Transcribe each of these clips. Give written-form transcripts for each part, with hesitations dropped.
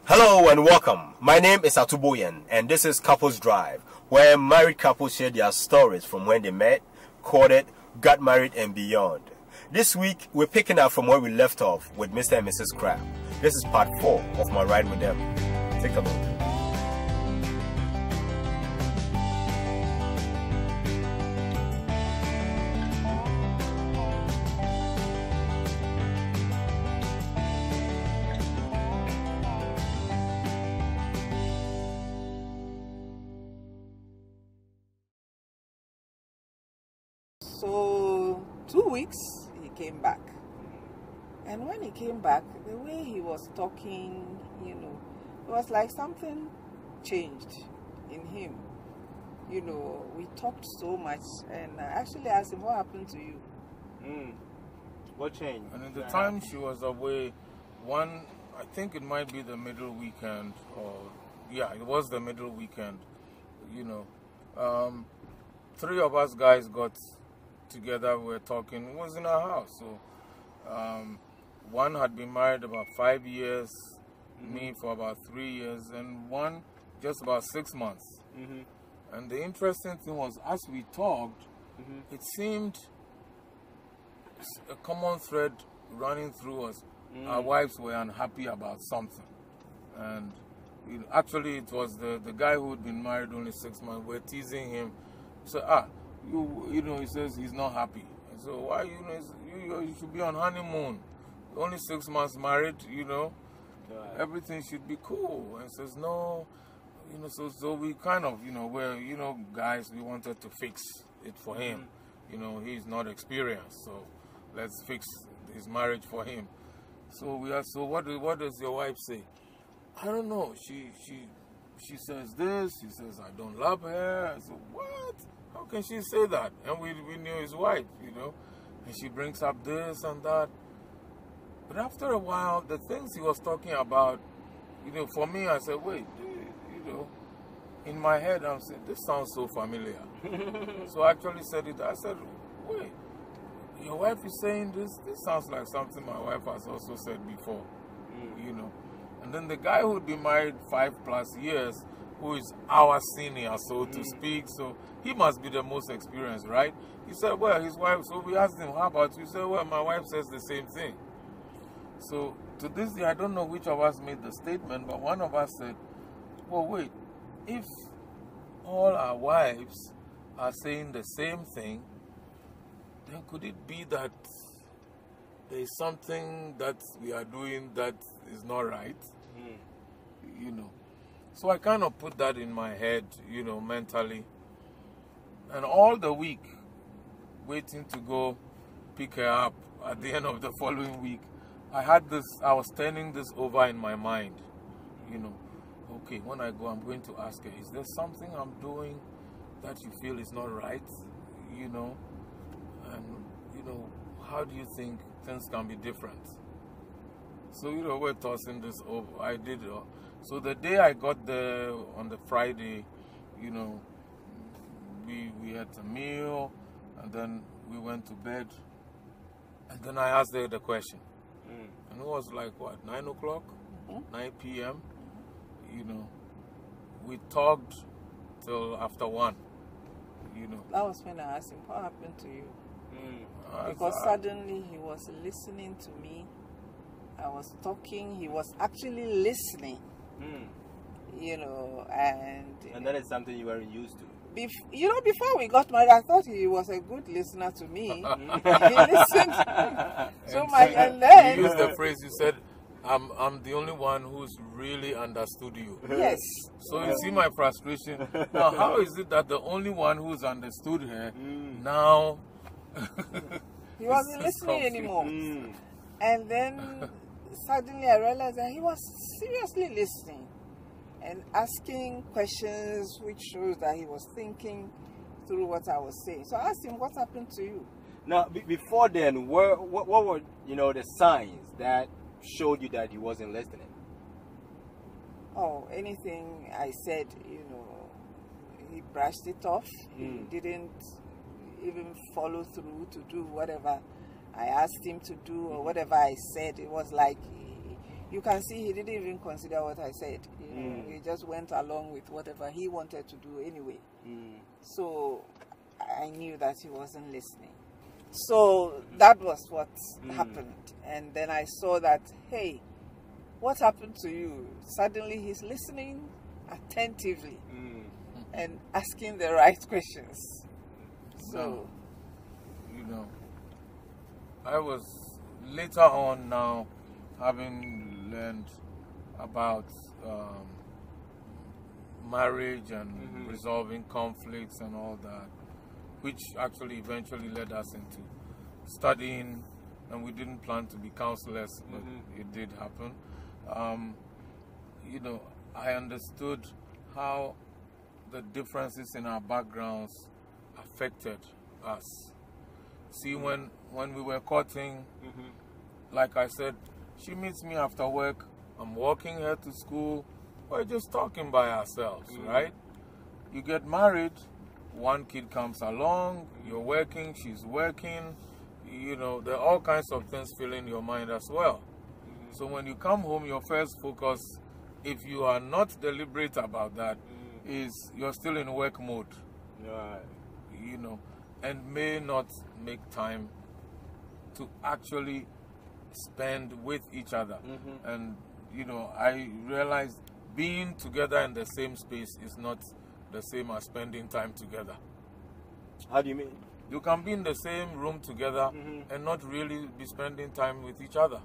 Hello and welcome. My name is Atuboyan and this is Couples Drive, where married couples share their stories from when they met, courted, got married and beyond. This week we're picking up from where we left off with Mr. and Mrs. Crabbe. This is part 4 of my ride with them. Take a look. So 2 weeks he came back, and when he came back, the way he was talking, it was like something changed in him. We talked so much, and I actually asked him, what happened to you? What changed? And in the time she was away, I think it might be the middle weekend, it was the middle weekend, 3 of us guys got together, we were talking. It was in our house. So one had been married about 5 years, me for about 3 years, and one just about 6 months. And the interesting thing was, as we talked, it seemed a common thread running through us. Our wives were unhappy about something, and actually it was the guy who had been married only 6 months. We're teasing him. So he says he's not happy. So why, you should be on honeymoon. Only 6 months married, everything should be cool. And he says, no, so we kind of, guys, we wanted to fix it for him. He's not experienced, so let's fix his marriage for him. So what does your wife say? I don't know. She says this, she says, I don't love her. I said, what? How can she say that? And we knew his wife, and she brings up this and that. But after a while, the things he was talking about, for me, I said, wait, in my head, I'm saying, this sounds so familiar. So I actually said it. I said, wait, your wife is saying this? This sounds like something my wife has also said before, And then the guy who'd been married 5+ years, who is our senior, so to speak, so he must be the most experienced, right? He said, well, his wife, so we asked him, how about you? He said, well, my wife says the same thing. So to this day, I don't know which of us made the statement, but one of us said, well, wait, if all our wives are saying the same thing, then could it be that there is something that we are doing that is not right? So I kind of put that in my head, mentally. And all the week, waiting to go pick her up at the end of the following week, I was turning this over in my mind. Okay, when I go, I'm going to ask her, is there something I'm doing that you feel is not right? And, how do you think things can be different? So, we're tossing this over. I did. So the day I got there on the Friday, we had a meal, and then we went to bed. And then I asked her the question. And it was like, what, 9 o'clock? 9 p.m.? We talked till after 1, That was when I asked him, what happened to you? Because suddenly he was listening to me. I was talking, he was actually listening. And that is something you weren't used to. Before we got married, I thought he was a good listener to me. He listened so much, and then you used the phrase, you said, I'm the only one who's really understood you. Yes. So you see my frustration. Now, how is it that the only one who's understood her now he wasn't listening anymore? And then suddenly I realized that he was seriously listening and asking questions, which shows that he was thinking through what I was saying. So I asked him, what happened to you? Now, before then, what were the signs that showed you that he wasn't listening? Oh, anything I said, he brushed it off. He didn't even follow through to do whatever I asked him to do or whatever I said. It was like you can see he didn't even consider what I said. You know, he just went along with whatever he wanted to do anyway. So I knew that he wasn't listening. So that was what happened. And then I saw that, hey, what happened to you? Suddenly he's listening attentively and asking the right questions. So, you know, I was later on now having learned about marriage and resolving conflicts and all that, which actually eventually led us into studying, and we didn't plan to be counselors, but it did happen. You know, I understood how the differences in our backgrounds affected us. See, when we were courting, like I said, she meets me after work, I'm walking her to school, we're just talking by ourselves, right? You get married, one kid comes along, you're working, she's working, you know, there are all kinds of things filling your mind as well. So when you come home, your first focus, if you are not deliberate about that, is you're still in work mode. You know, and may not make time to actually spend with each other. And, you know, I realized being together in the same space is not the same as spending time together. How do you mean? You can be in the same room together and not really be spending time with each other.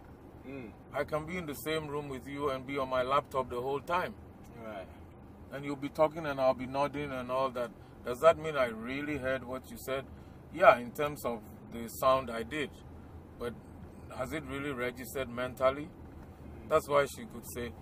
I can be in the same room with you and be on my laptop the whole time. Right. And you'll be talking and I'll be nodding and all that. Does that mean I really heard what you said? Yeah, in terms of the sound I did. But has it really registered mentally? That's why she could say,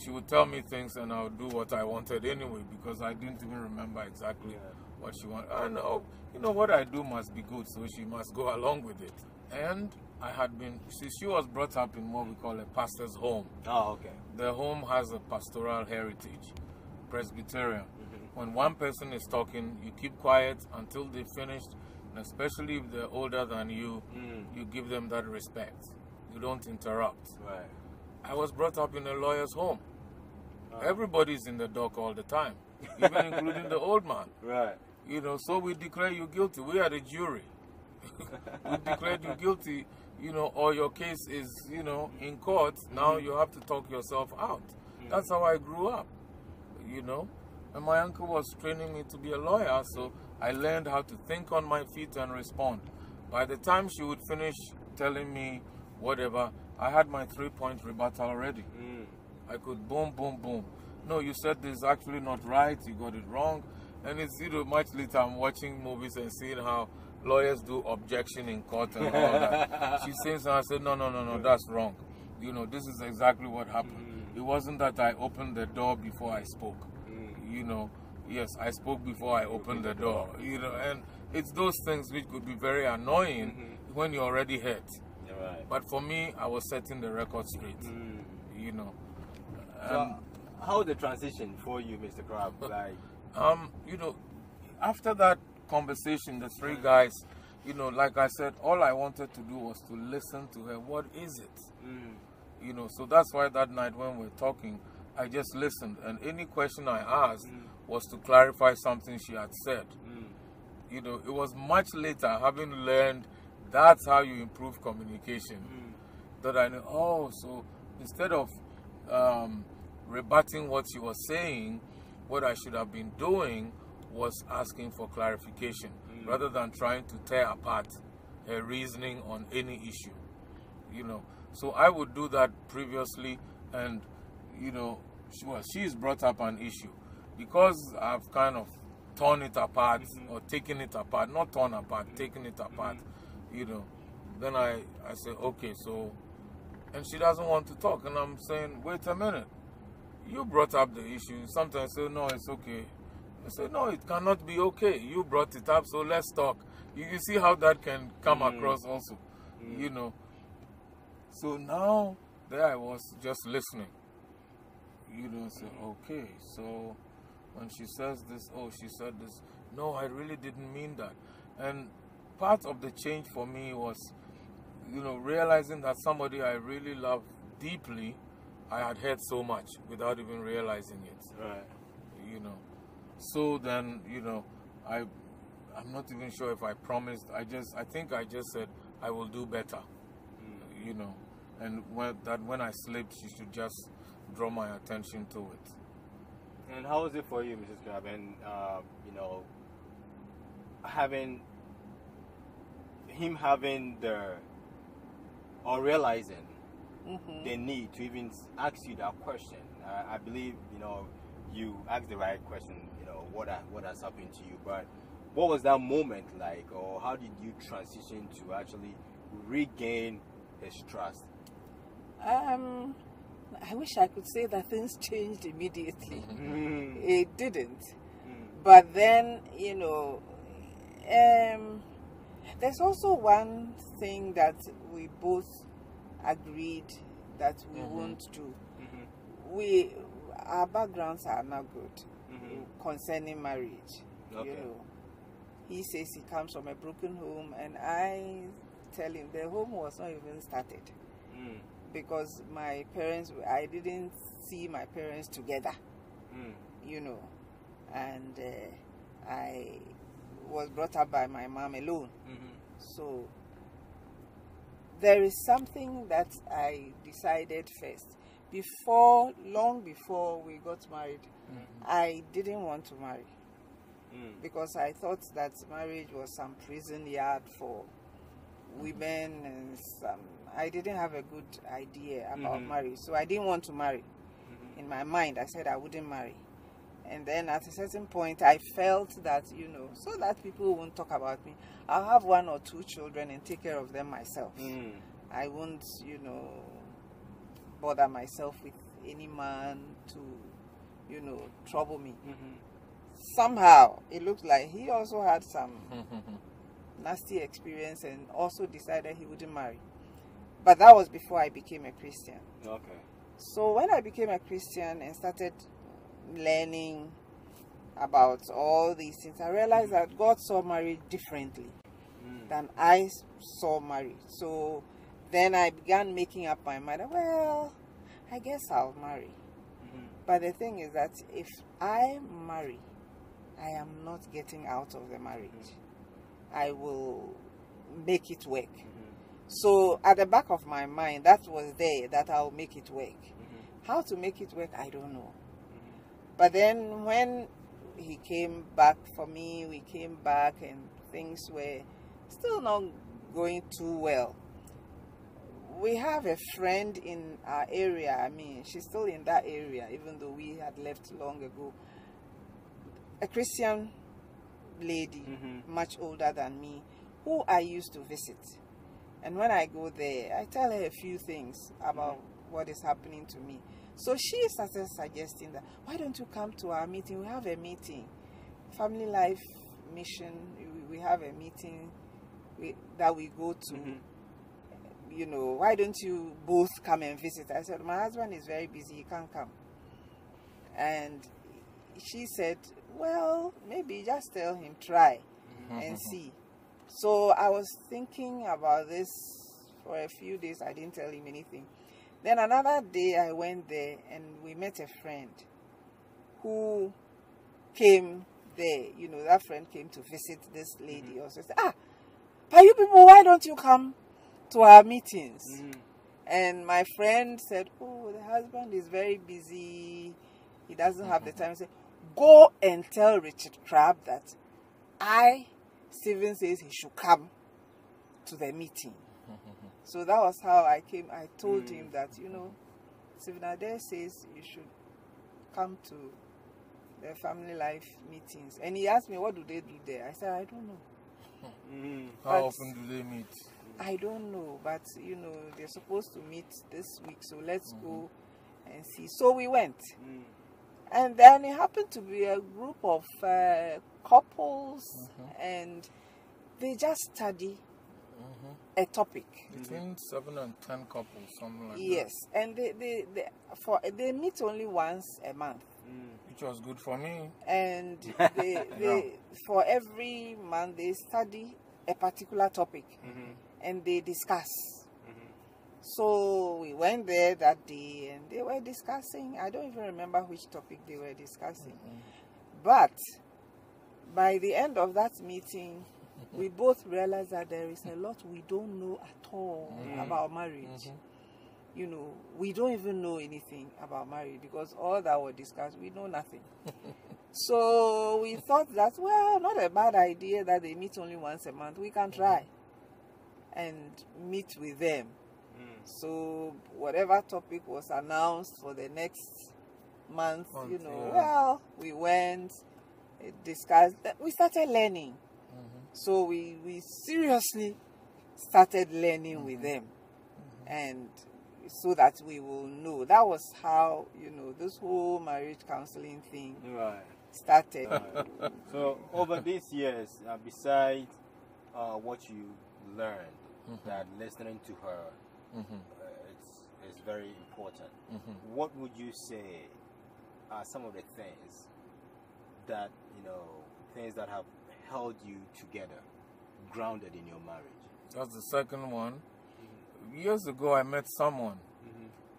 she would tell me things and I would do what I wanted anyway, because I didn't even remember exactly what she wanted. I know, you know, what I do must be good, so she must go along with it. And I had been, she was brought up in what we call a pastor's home. Oh, okay. The home has a pastoral heritage, Presbyterian. When one person is talking, you keep quiet until they finished, and especially if they're older than you, you give them that respect. You don't interrupt. Right. I was brought up in a lawyer's home. Everybody's in the dock all the time, even including the old man. Right. You know, so we declare you guilty. We are the jury. We declared you guilty, you know, or your case is, you know, in court. Now you have to talk yourself out. That's how I grew up, you know. And my uncle was training me to be a lawyer, so I learned how to think on my feet and respond. By the time she would finish telling me whatever, I had my 3-point rebuttal already. I could boom, boom, boom. No, you said this is actually not right, you got it wrong. And it's, you know, much later I'm watching movies and seeing how lawyers do objection in court and all that. She says, and I said, no, that's wrong. You know, this is exactly what happened. It wasn't that I opened the door before I spoke. You know, yes, I spoke before I opened the door. You know, and it's those things which could be very annoying when you're already hurt. Right. But for me, I was setting the record straight. You know. So, how was the transition for you, Mr. Crabbe? Like, you know, after that conversation, the three guys, you know, like I said, all I wanted to do was to listen to her. What is it? You know, so that's why that night when we were talking, I just listened, and any question I asked was to clarify something she had said. You know, it was much later, having learned that's how you improve communication, that I knew, oh, so instead of rebutting what she was saying, what I should have been doing was asking for clarification, rather than trying to tear apart her reasoning on any issue. You know, so I would do that previously, and you know, she's brought up an issue. Because I've kind of torn it apart, or taken it apart, not torn apart, taken it apart, you know, then I say, okay, so, and she doesn't want to talk, and I'm saying, wait a minute, you brought up the issue. Sometimes I say, no, it's okay. I say, no, it cannot be okay. You brought it up, so let's talk. You see how that can come across also, you know. So now, there I was just listening. You know, say, okay, so when she says this, oh, she said this. No, I really didn't mean that. And part of the change for me was, you know, realizing that somebody I really love deeply, I had heard so much without even realizing it. Right. You know. So then, you know, I'm not even sure if I promised. I think I just said I will do better. You know, and when I slipped, she should just draw my attention to it. And how was it for you, Mrs. Crabbe? And you know, having realizing the need to even ask you that question. I believe, you know, you asked the right question. You know, what has happened to you, but what was that moment like, or how did you transition to actually regain his trust? I wish I could say that things changed immediately. It didn't. But then, you know, there's also one thing that we both agreed that we won't do. Our backgrounds are not good concerning marriage. Okay. You know, he says he comes from a broken home, and I tell him the home was not even started. Because my parents, I didn't see my parents together, you know, and I was brought up by my mom alone. So there is something that I decided first. Long before we got married, I didn't want to marry because I thought that marriage was some prison yard for women, and I didn't have a good idea about marriage, so I didn't want to marry. In my mind, I said I wouldn't marry. And then at a certain point, I felt that, you know, so that people won't talk about me, I'll have 1 or 2 children and take care of them myself. I won't, you know, bother myself with any man to, you know, trouble me. Somehow, it looked like he also had some nasty experience and also decided he wouldn't marry. But that was before I became a Christian. Okay. So when I became a Christian and started learning about all these things, I realized that God saw marriage differently than I saw marriage. So then I began making up my mind, well, I guess I'll marry. But the thing is that if I marry, I am not getting out of the marriage. I will make it work. So at the back of my mind, that was there, that I'll make it work. How to make it work, I don't know. But then when he came back for me, we came back and things were still not going too well. We have a friend in our area. I mean, she's still in that area, even though we had left long ago. A Christian lady, much older than me, who I used to visit. And when I go there, I tell her a few things about what is happening to me. So she started suggesting that, why don't you come to our meeting? We have a meeting. Family Life Mission, we have a meeting that we go to. You know, why don't you both come and visit? I said, my husband is very busy, he can't come. And she said, well, maybe just tell him, try and see. So I was thinking about this for a few days. I didn't tell him anything. Then another day I went there and we met a friend who came there. You know, that friend came to visit this lady also. Said, but you people, why don't you come to our meetings? And my friend said, oh, the husband is very busy. He doesn't have the time. I said, go and tell Richard Crabbe that Stephen says he should come to the meeting. So that was how I came. I told him that, you know, Stephen Adair says you should come to the Family Life meetings. And he asked me, what do they do there? I said, I don't know. How often do they meet? I don't know, but, you know, they're supposed to meet this week, so let's go and see. So we went. And then it happened to be a group of couples, and they just study a topic. Between 7 and 10 couples, something like that. Yes, and they meet only once a month. Which was good for me. And they for every month they study a particular topic and they discuss. So we went there that day and they were discussing, I don't even remember which topic they were discussing. But by the end of that meeting, we both realized that there is a lot we don't know at all about marriage. You know, we don't even know anything about marriage because all that was discussed, we know nothing. So we thought that, well, not a bad idea that they meet only once a month. We can try and meet with them. So whatever topic was announced for the next month, you know, well, we went, discussed, we started learning. So we seriously started learning with them. And so that we will know. That was how, you know, this whole marriage counseling thing started. So over these years, besides what you learned, that listening to her, it's very important. What would you say are some of the things that, you know, things that have held you together, grounded in your marriage? That's the second one. Years ago, I met someone.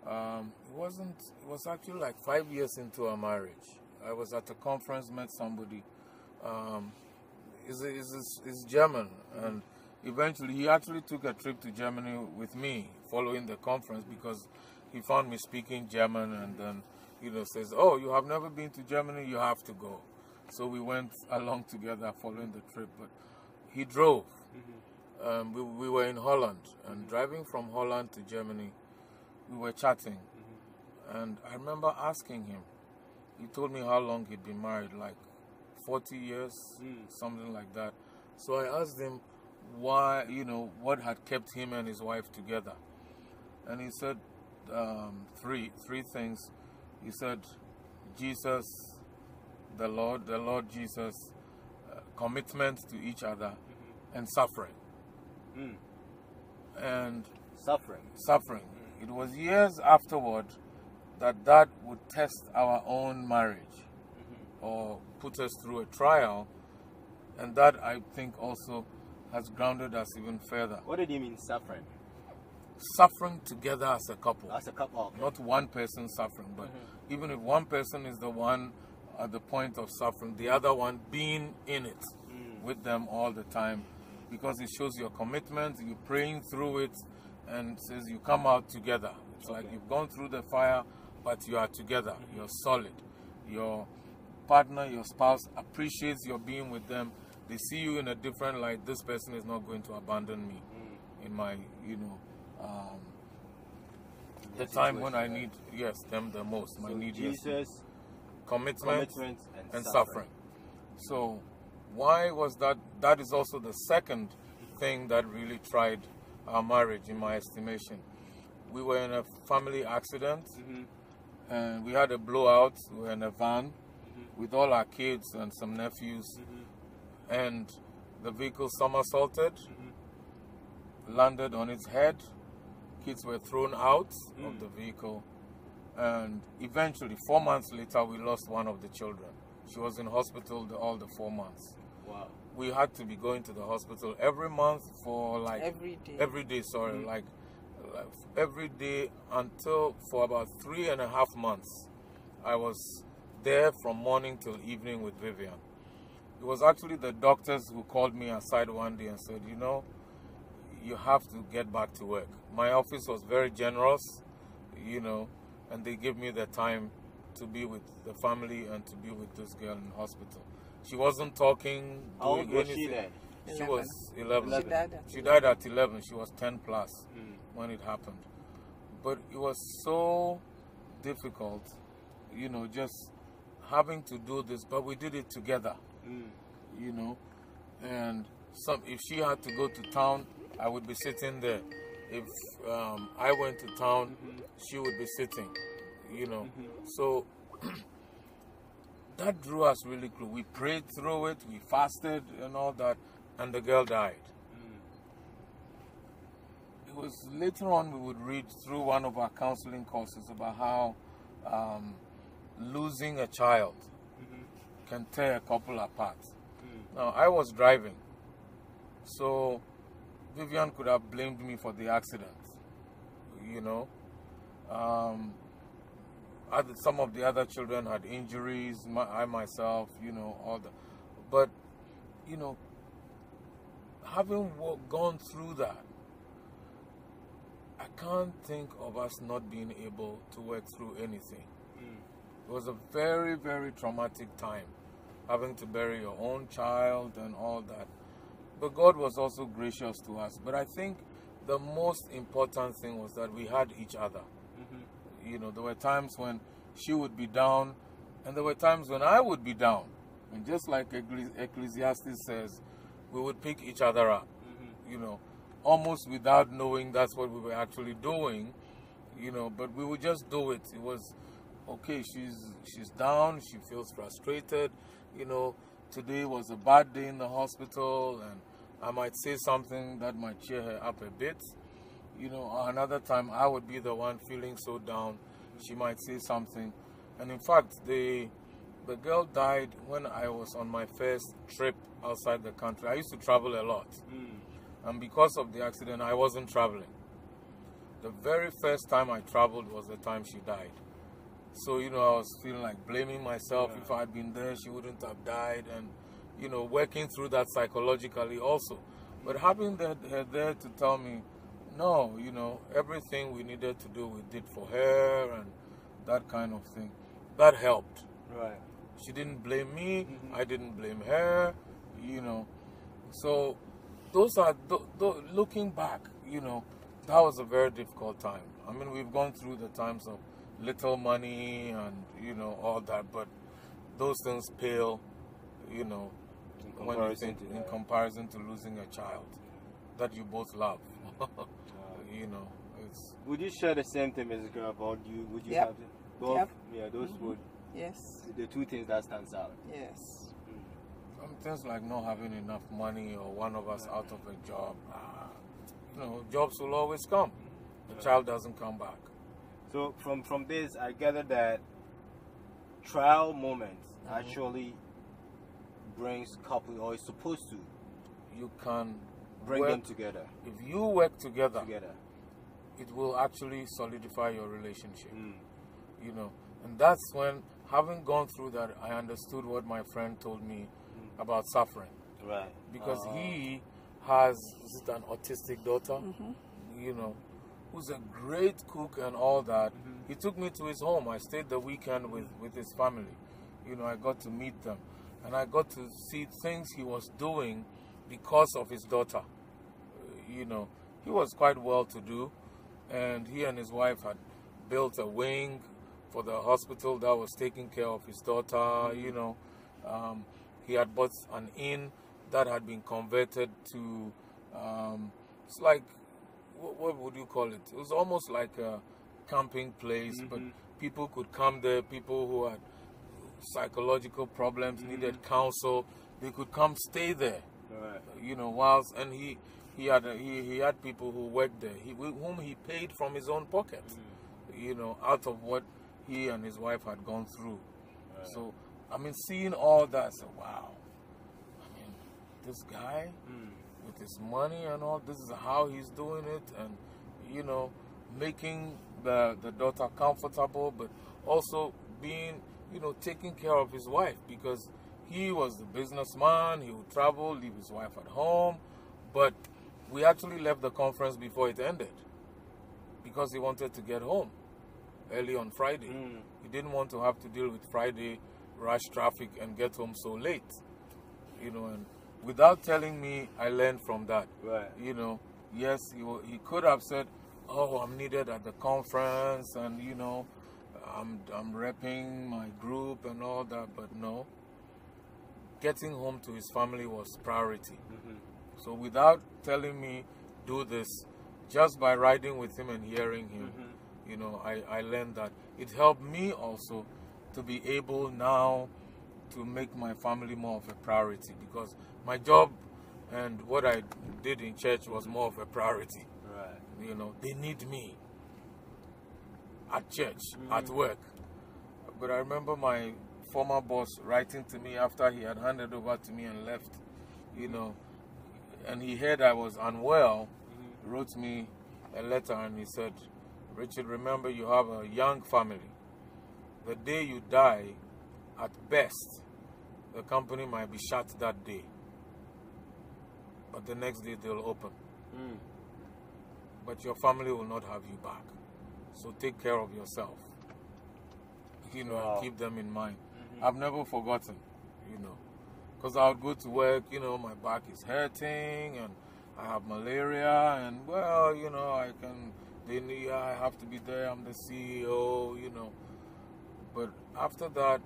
It was actually like 5 years into our marriage. I was at a conference, met somebody. He's German, and eventually he actually took a trip to Germany with me following the conference because he found me speaking German, and then, you know, says, "Oh, you have never been to Germany, you have to go." So we went along together following the trip, but he drove. We were in Holland, and driving from Holland to Germany, we were chatting. And I remember asking him, he told me how long he'd been married, like 40 years, something like that. So I asked him why, you know, what had kept him and his wife together. And he said three things. He said, Jesus, the Lord Jesus, commitment to each other, and suffering. And suffering. It was years afterward that would test our own marriage or put us through a trial, and that, I think, also has grounded us even further. What did you mean suffering? Suffering together as a couple. As a couple, okay. Not one person suffering, but even if one person is the one at the point of suffering, the other one being in it with them all the time, because it shows your commitment, you're praying through it, and says you come out together. It's like you've gone through the fire, but you are together. You're solid. Your partner, your spouse appreciates your being with them. They see you in a different light. This person is not going to abandon me in my, you know, the time when I need, them the most. My need Jesus, commitment and suffering. So why was that? That is also the second thing that really tried our marriage, in my estimation. We were in a family accident, and we had a blowout. We were in a van with all our kids and some nephews, and the vehicle somersaulted, landed on its head. Kids were thrown out of the vehicle, and eventually, 4 months later, we lost one of the children. She was in hospital all the 4 months. Wow. We had to be going to the hospital every month for like every day, like every day until for about 3.5 months. I was there from morning till evening with Vivian. It was actually the doctors who called me aside one day and said, you know, you have to get back to work. My office was very generous, you know, and they gave me the time to be with the family and to be with this girl in the hospital. She wasn't talking, doing anything. She then? She was 11. She died at 11. She was 10 plus when it happened. But it was so difficult, you know, just having to do this. But we did it together, you know. And if she had to go to town, I would be sitting there. If I went to town, she would be sitting, you know. So that drew us really close. We prayed through it, we fasted and all that, and the girl died. It was later on we would read through one of our counseling courses about how losing a child can tear a couple apart. Now, I was driving, so Vivian could have blamed me for the accident. you know. Some of the other children had injuries, I myself, you know, all that. But, you know, having gone through that, I can't think of us not being able to work through anything. It was a very, very traumatic time, having to bury your own child and all that. But God was also gracious to us. But I think the most important thing was that we had each other. You know, there were times when she would be down, and there were times when I would be down. And just like Ecclesiastes says, we would pick each other up, you know, almost without knowing that's what we were actually doing, you know, but we would just do it. It was, okay, she's down, she feels frustrated, you know, today was a bad day in the hospital, and I might say something that might cheer her up a bit. You know, another time I would be the one feeling so down, she might say something. And in fact, the girl died when I was on my first trip outside the country. I used to travel a lot. And because of the accident, I wasn't traveling. The very first time I traveled was the time she died. So, you know, I was feeling like blaming myself. If I had been there, she wouldn't have died. And, you know, working through that psychologically also. But having her there to tell me, no, you know, everything we needed to do, we did for her, and that kind of thing. That helped. Right. She didn't blame me. I didn't blame her, you know. So those are, looking back, you know, that was a very difficult time. I mean, we've gone through the times of little money and, you know, all that, but those things pale, you know, in comparison to losing a child that you both love. You know, it's. Would you share the same thing, Mrs. Crabbe? Or would you Yep. have both? Yep. Yeah, those would. Yes. The two things that stands out. Yes. Some things like not having enough money or one of us out of a job. You know, jobs will always come. The child doesn't come back. So from this, I gather that trial moments actually brings couple, or is supposed to. You can bring them together. If you work together, it will actually solidify your relationship. You know, and that's when, having gone through that, I understood what my friend told me about suffering. Right. Because he has an autistic daughter, you know, who's a great cook and all that. He took me to his home. I stayed the weekend with his family. You know, I got to meet them. And I got to see things he was doing because of his daughter. You know, he was quite well to do. And he and his wife had built a wing for the hospital that was taking care of his daughter. You know, he had bought an inn that had been converted to, it's like, what would you call it? It was almost like a camping place, but people could come there, people who had psychological problems, needed counsel, they could come stay there. Right. You know, whilst, and he had people who worked there, whom he paid from his own pocket, you know, out of what he and his wife had gone through. Right. So, I mean, seeing all that, I said, wow, I mean, this guy with his money and all, this is how he's doing it, and, you know, making the daughter comfortable, but also being, you know, taking care of his wife, because he was the businessman. He would travel, leave his wife at home. But we actually left the conference before it ended because he wanted to get home early on Friday. He didn't want to have to deal with Friday rush traffic and get home so late. You know, and without telling me, I learned from that. Right. You know, yes, he could have said, oh, I'm needed at the conference, and, you know, I'm repping my group and all that, but no. Getting home to his family was priority. So without telling me, do this, just by riding with him and hearing him, you know, I learned that. It helped me also to be able now to make my family more of a priority, because my job and what I did in church was more of a priority. Right. You know, they need me at church, at work. But I remember my former boss writing to me after he had handed over to me and left, you know, and he heard I was unwell, wrote me a letter, and he said, Richard, remember you have a young family. The day you die, at best, the company might be shut that day. But the next day they'll open. But your family will not have you back. So take care of yourself. You know, and keep them in mind. I've never forgotten, you know. Because I would go to work, you know, my back is hurting and I have malaria and, well, you know, I have to be there, I'm the CEO, you know. But after that,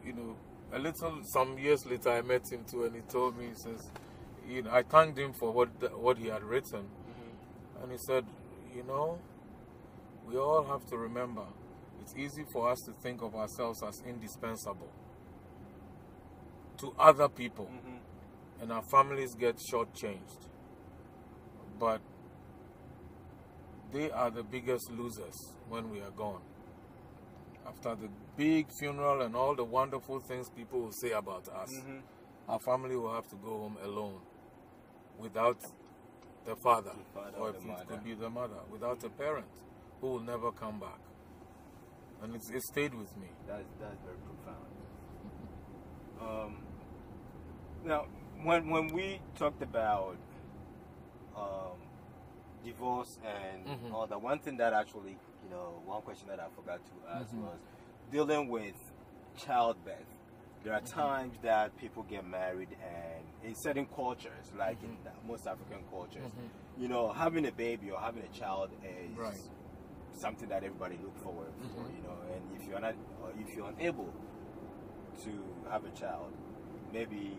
you know, some years later I met him too and he told me, he says, you know, I thanked him for what he had written. And he said, you know, we all have to remember, it's easy for us to think of ourselves as indispensable to other people, and our families get shortchanged. But they are the biggest losers when we are gone. After the big funeral and all the wonderful things people will say about us, our family will have to go home alone, without the father, or if it could be the mother, without a parent who will never come back. And it stayed with me. That's very profound. Now, when we talked about divorce and all that, one thing that actually, you know, one question that I forgot to ask was dealing with childbirth. There are times that people get married, and in certain cultures, like in most African cultures, you know, having a baby or having a child is something that everybody look forward for, you know. And if you're not, or if you're unable to have a child, maybe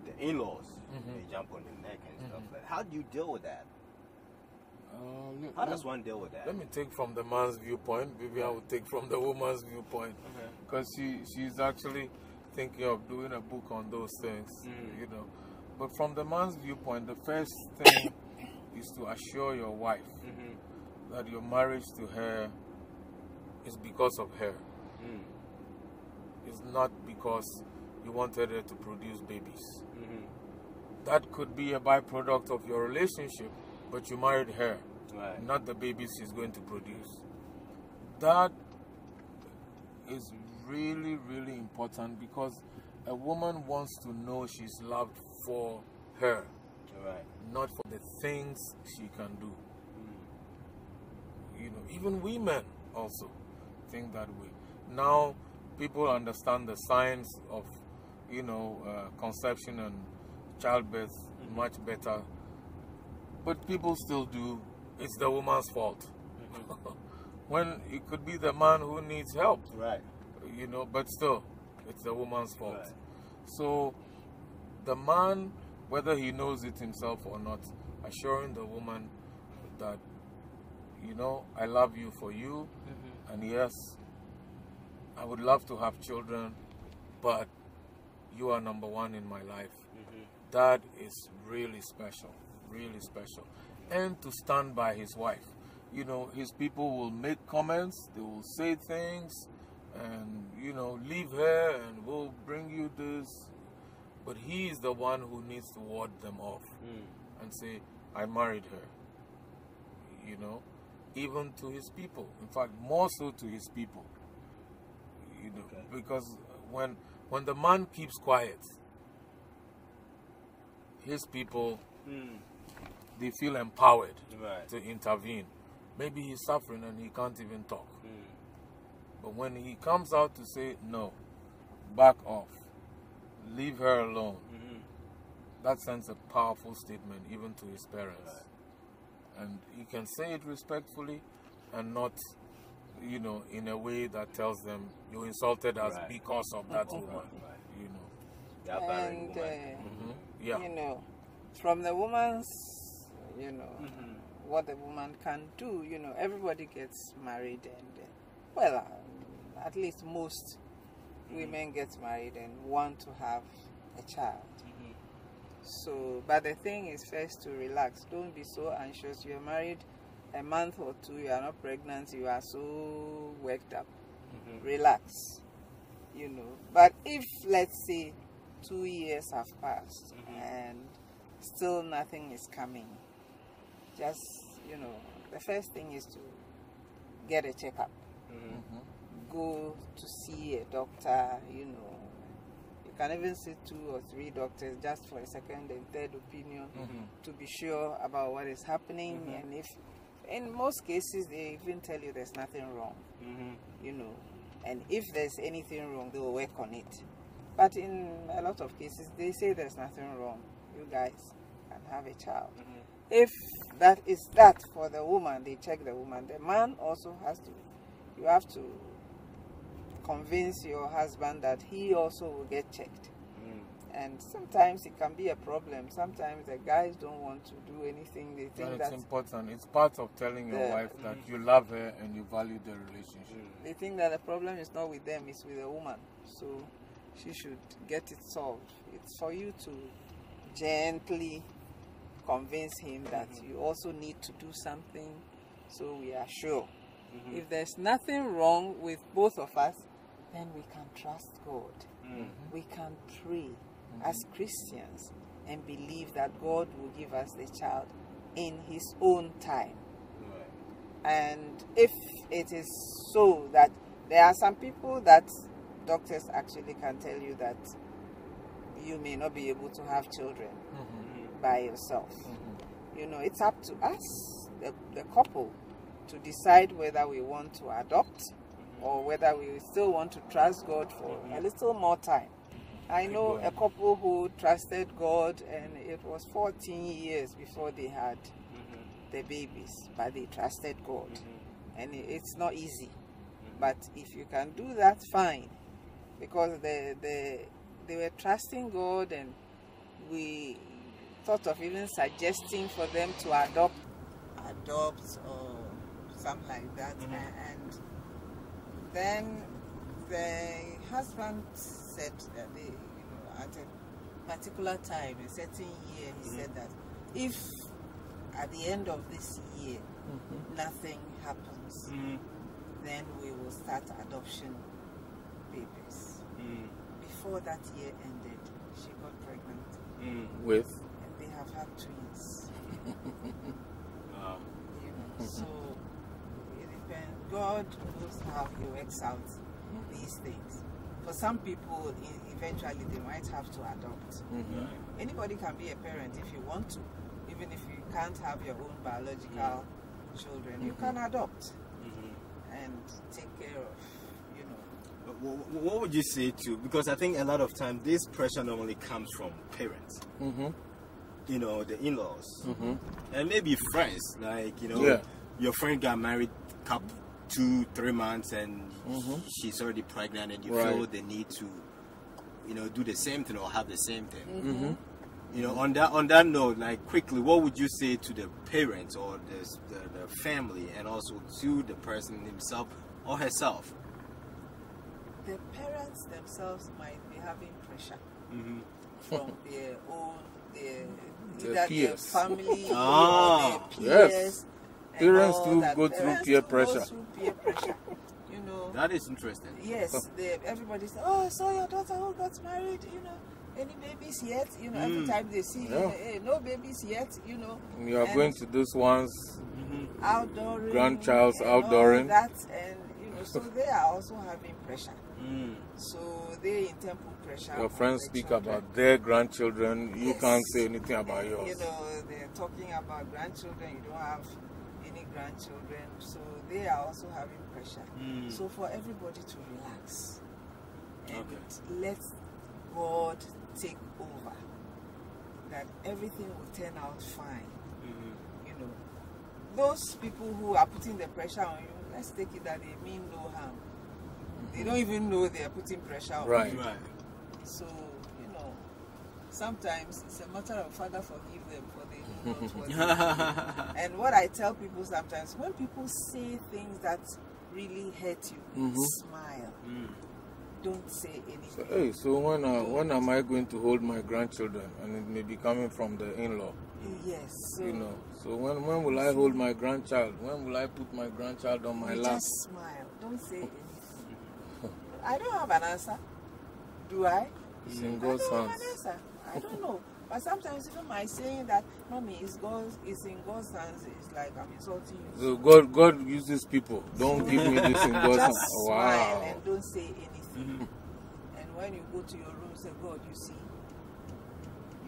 the in-laws may jump on the neck and stuff. Like, how do you deal with that? How does one deal with that? Let me take from the man's viewpoint. Maybe I will take from the woman's viewpoint, because she's actually thinking of doing a book on those things, you know. But from the man's viewpoint, the first thing is to assure your wife that your marriage to her is because of her. It's not because you wanted her to produce babies. That could be a byproduct of your relationship, but you married her, not the babies she's going to produce. That is really, really important, because a woman wants to know she's loved for her, not for the things she can do. You know, even women also think that way. Now people understand the science of, you know, conception and childbirth much better, but people still do. It's the woman's fault. When it could be the man who needs help, you know, but still it's the woman's fault. So the man, whether he knows it himself or not, assuring the woman that, you know, I love you for you, and yes, I would love to have children, but you are number one in my life. That is really special, really special. And to stand by his wife. You know, his people will make comments, they will say things, and, you know, leave her and we'll bring you this. But he is the one who needs to ward them off and say, I married her. You know, even to his people. In fact, more so to his people. You know, because when the man keeps quiet, his people, they feel empowered to intervene. Maybe he's suffering and he can't even talk. But when he comes out to say, no, back off, leave her alone, that sends a powerful statement even to his parents. And he can say it respectfully and not, you know, in a way that tells them you insulted us because of that woman, you know. And, you know, from the woman's, you know, what the woman can do, you know, everybody gets married and, well, at least most women get married and want to have a child. So, but the thing is first to relax. Don't be so anxious. You're married a month or two, you are not pregnant, you are so worked up. Relax, you know. But if, let's say, 2 years have passed and still nothing is coming, just, you know, the first thing is to get a checkup. Go to see a doctor, you know. You can even see 2 or 3 doctors just for a second and third opinion to be sure about what is happening. And if, in most cases, they even tell you there's nothing wrong, you know. And if there's anything wrong, they will work on it. But in a lot of cases, they say there's nothing wrong. You guys can have a child. If that is that for the woman, they check the woman. The man also has to, you have to convince your husband that he also will get checked. And sometimes it can be a problem. Sometimes the guys don't want to do anything. They think that's important. It's part of telling your wife that you love her and you value the relationship. They think that the problem is not with them, it's with the woman. So she should get it solved. It's for you to gently convince him that you also need to do something, so we are sure. If there's nothing wrong with both of us, then we can trust God. We can pray as Christians and believe that God will give us the child in His own time. And if it is so that there are some people that doctors actually can tell you that you may not be able to have children by yourself. You know, it's up to us, the couple, to decide whether we want to adopt or whether we still want to trust God for a little more time. I know a couple who trusted God, and it was 14 years before they had the babies, but they trusted God. And it's not easy. But if you can do that, fine. Because they were trusting God, and we thought of even suggesting for them to adopt or something like that. And then the husband said that at a particular time, a certain year, he said that if at the end of this year nothing happens, then we will start adoption babies. Before that year ended, she got pregnant with, and they have had twins. So it depends. God knows how He works out these things. For some people, eventually they might have to adopt. Anybody can be a parent if you want to. Even if you can't have your own biological children, you can adopt and take care of, you know. What would you say to, because I think a lot of times this pressure normally comes from parents, you know, the in-laws, and maybe friends, like, you know, your friend got married 2-3 months and she's already pregnant, and you feel the need to, you know, do the same thing or have the same thing. You know, on that note, like, quickly, what would you say to the parents or the family, and also to the person himself or herself? The parents themselves might be having pressure from their own, either their family or their peers. Parents do go through peer pressure. You know, that is interesting. Yes, everybody says, "Oh, so your daughter who got married, you know, any babies yet?" You know, every time they see, hey, no babies yet, you know. You are going to those ones, outdooring, grandchild's outdooring. That, and you know, so they are also having pressure. So they in turn put pressure. Your friends speak about their grandchildren. You can't say anything about yours. You know, they're talking about grandchildren. You don't have any grandchildren, so they are also having pressure. So for everybody to relax and let God take over, that everything will turn out fine. You know, those people who are putting the pressure on you, let's take it that they mean no harm. They don't even know they are putting pressure on you. So, you know, sometimes it's a matter of Father forgive them, for they know not what they do. And what I tell people sometimes, when people say things that really hurt you, smile. Don't say anything. So, hey, so when am I going to hold my grandchildren? And it may be coming from the in-law. Yes. So, you know, so when will I hold my grandchild? When will I put my grandchild on my lap? Just smile. Don't say anything. I don't have an answer. Do I? It's in God's hands. I don't know. But sometimes even my saying that, mommy, is in God's hands, it's like I'm insulting you. So God uses people. Don't give me this in God's hands. Just smile and don't say anything. And when you go to your room, say, God, you see,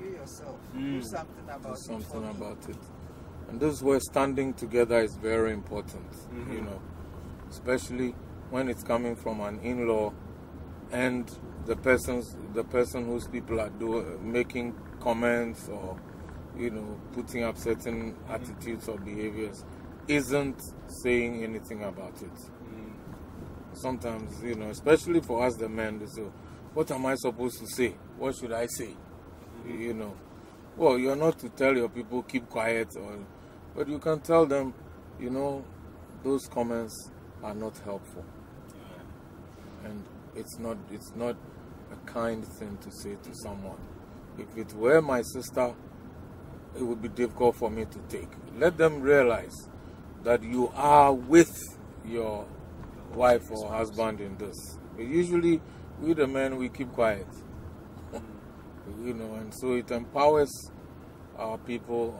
you yourself, do something about it. Do something about it. And this is where standing together is very important, you know, especially when it's coming from an in-law and the person whose people are making comments or, you know, putting up certain attitudes or behaviors isn't saying anything about it. Sometimes, you know, especially for us the men, they say, what am I supposed to say? What should I say? You know, well, you're not to tell your people keep quiet, but you can tell them, you know, those comments are not helpful, and it's not a kind thing to say to someone. If it were my sister, it would be difficult for me to take. Let them realize that you are with your wife or husband in this. But usually, we the men, we keep quiet. You know, and so it empowers our people.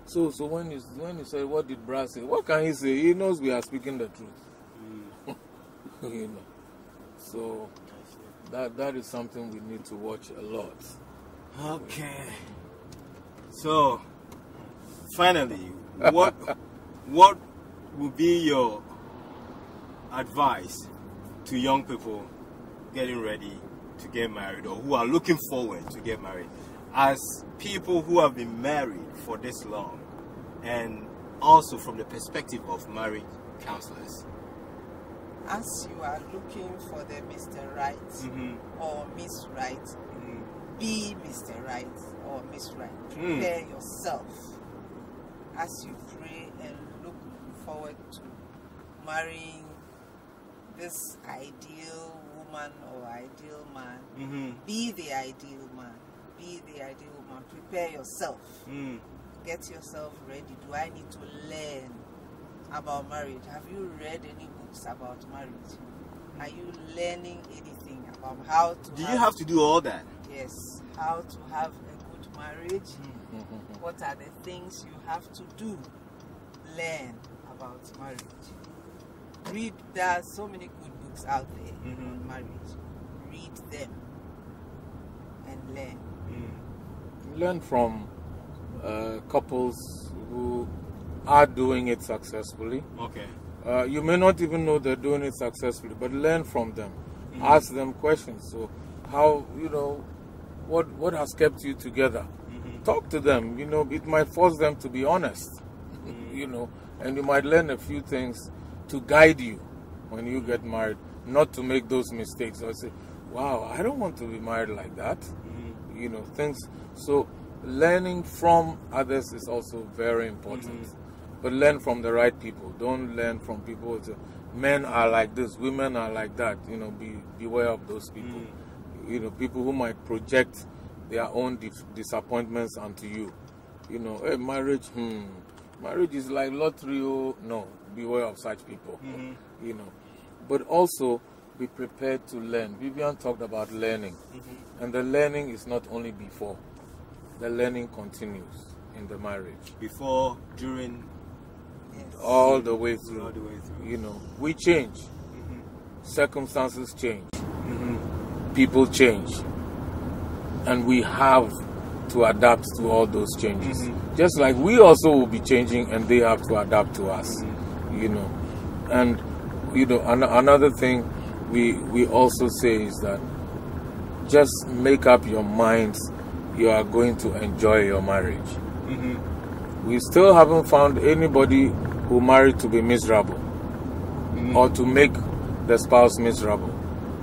So when you say, what did Brad say? What can he say? He knows we are speaking the truth. You know, so that is something we need to watch a lot. Okay. So finally, what would be your advice to young people getting ready to get married or who are looking forward to get married, as people who have been married for this long, and also from the perspective of marriage counselors? As you are looking for the Mr. Right or Miss Right, be Mr. Right or Miss Right. Prepare yourself as you pray and look forward to marrying this ideal woman or ideal man. Be the ideal man. Be the ideal woman. Prepare yourself. Get yourself ready. Do I need to learn about marriage? Have you read any books about marriage? Are you learning anything about how to Do you have to do all that? Yes. How to have a good marriage? What are the things you have to do? Learn about marriage. Read. There are so many good books out there on marriage. Read them and learn. Learn from couples who are doing it successfully. Okay. You may not even know they're doing it successfully, but learn from them. Ask them questions. So, how, you know, what has kept you together? Talk to them. You know, it might force them to be honest. You know, and you might learn a few things to guide you when you get married, not to make those mistakes or say, wow, I don't want to be married like that. You know, things. So learning from others is also very important. But learn from the right people. Don't learn from people who say, men are like this, women are like that. You know, beware of those people. You know, people who might project their own disappointments onto you. You know, hey, marriage is like lottery. No, beware of such people. You know, but also be prepared to learn. Vivian talked about learning, and the learning is not only before. The learning continues in the marriage. Before, during, all the way through. All the way through. You know, we change. Circumstances change. People change. And we have to adapt to all those changes. Just like we also will be changing and they have to adapt to us. You know. And, you know, another thing we also say is that just make up your minds you are going to enjoy your marriage. We still haven't found anybody who married to be miserable or to make the spouse miserable.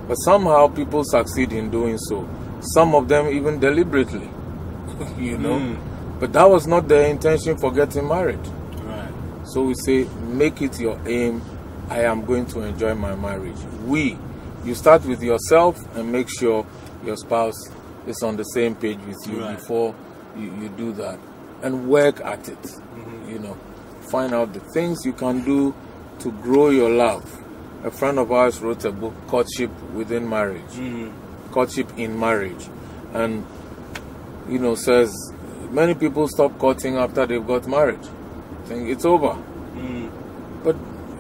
But somehow people succeed in doing so. Some of them even deliberately, you know. But that was not their intention for getting married. Right. So we say, make it your aim. I am going to enjoy my marriage. You start with yourself and make sure your spouse is on the same page with you before you do that. And work at it. You know, find out the things you can do to grow your love. A friend of ours wrote a book, Courtship Within Marriage. Courtship in Marriage. And says many people stop courting after they've got married. Think it's over. But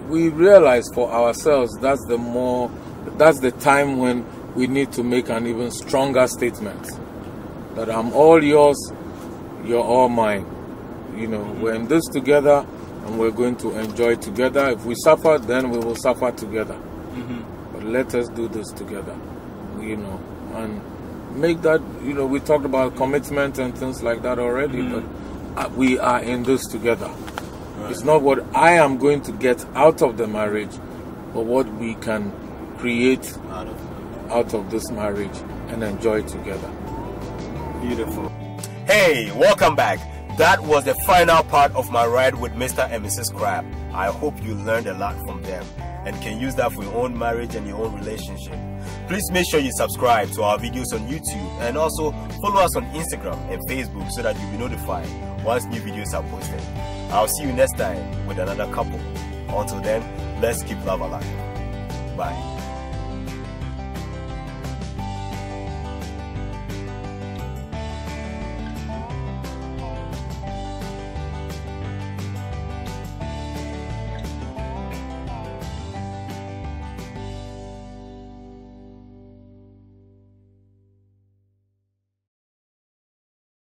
we realize for ourselves that's the time when we need to make an even stronger statement that I'm all yours, you're all mine. We're in this together and we're going to enjoy together. If we suffer, then we will suffer together. But let us do this together, and make that, we talked about commitment and things like that already, but we are in this together. Right. It's not what I am going to get out of the marriage, but what we can create out of this marriage and enjoy together. Beautiful. Hey, welcome back. That was the final part of my ride with Mr. and Mrs. Crabbe. I hope you learned a lot from them and can use that for your own marriage and your own relationship. Please make sure you subscribe to our videos on YouTube and also follow us on Instagram and Facebook so that you'll be notified once new videos are posted. I'll see you next time with another couple. Until then, let's keep love alive. Bye.